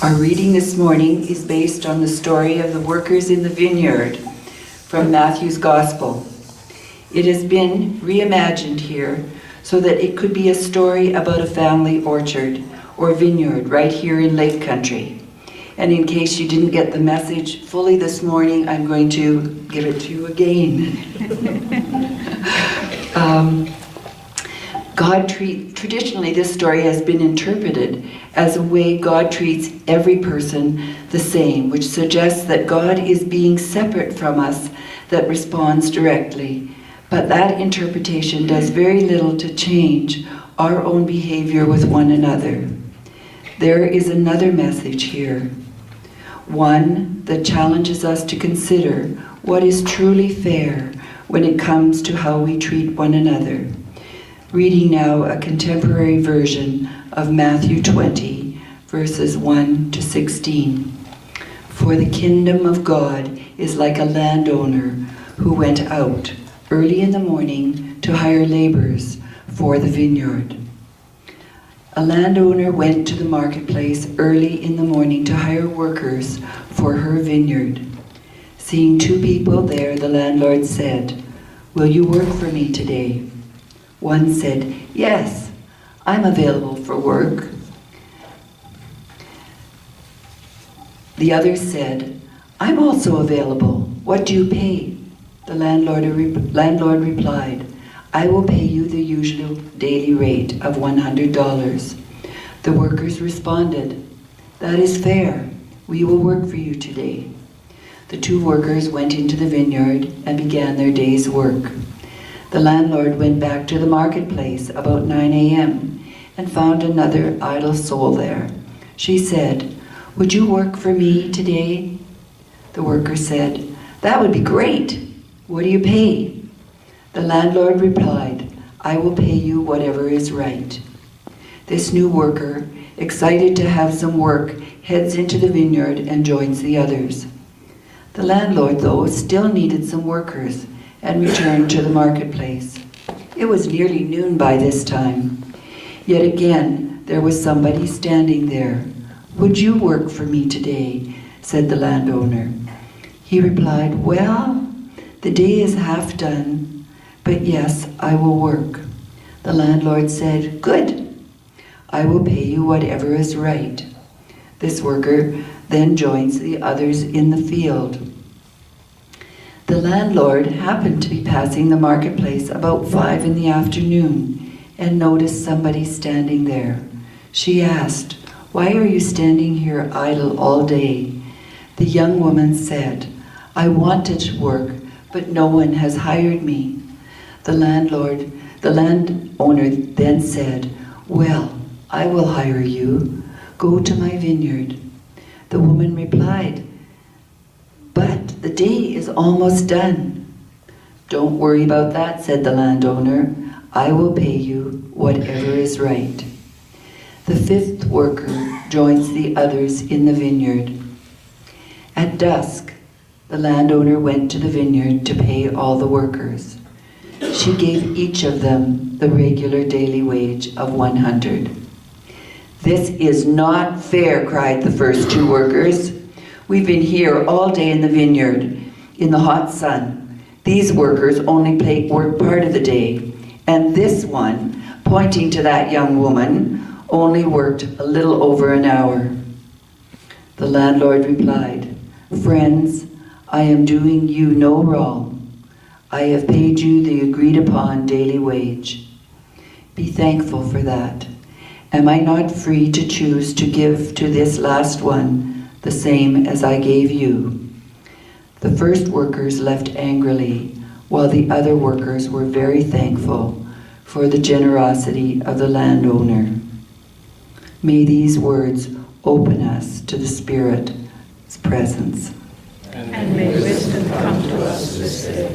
Our reading this morning is based on the story of the workers in the vineyard from Matthew's Gospel. It has been reimagined here so that it could be a story about a family orchard or vineyard right here in Lake Country. And in case you didn't get the message fully this morning, I'm going to give it to you again. Traditionally, this story has been interpreted as a way God treats every person the same, which suggests that God is being separate from us that responds directly. But that interpretation does very little to change our own behavior with one another. There is another message here, one that challenges us to consider what is truly fair when it comes to how we treat one another. Reading now a contemporary version of Matthew 20, verses 1 to 16. For the kingdom of God is like a landowner who went out early in the morning to hire laborers for the vineyard. A landowner went to the marketplace early in the morning to hire workers for her vineyard. Seeing two people there, the landlord said, "Will you work for me today?" One said, "Yes, I'm available for work." The other said, "I'm also available. What do you pay?" The landlord replied, "I will pay you the usual daily rate of $100. The workers responded, "That is fair. We will work for you today." The two workers went into the vineyard and began their day's work. The landlord went back to the marketplace about 9 a.m. and found another idle soul there. She said, "Would you work for me today?" The worker said, "That would be great. What do you pay?" The landlord replied, "I will pay you whatever is right." This new worker, excited to have some work, heads into the vineyard and joins the others. The landlord, though, still needed some workers and returned to the marketplace. It was nearly noon by this time. Yet again, there was somebody standing there. "Would you work for me today?" said the landowner. He replied, "Well, the day is half done, but yes, I will work." The landlord said, "Good. I will pay you whatever is right." This worker then joins the others in the field. The landlord happened to be passing the marketplace about 5 in the afternoon and noticed somebody standing there. She asked, "Why are you standing here idle all day?" The young woman said, "I wanted to work, but no one has hired me." The landowner then said, "Well, I will hire you. Go to my vineyard." The woman replied, "But the day is almost done." "Don't worry about that," said the landowner. "I will pay you whatever is right." The fifth worker joins the others in the vineyard. At dusk, the landowner went to the vineyard to pay all the workers. She gave each of them the regular daily wage of 100. "This is not fair," cried the first two workers. "We've been here all day in the vineyard, in the hot sun. These workers only work part of the day, and this one," pointing to that young woman, "only worked a little over an hour." The landlord replied, "Friends, I am doing you no wrong. I have paid you the agreed upon daily wage. Be thankful for that. Am I not free to choose to give to this last one the same as I gave you?" The first workers left angrily, while the other workers were very thankful for the generosity of the landowner. May these words open us to the Spirit's presence. And may wisdom come to us this day.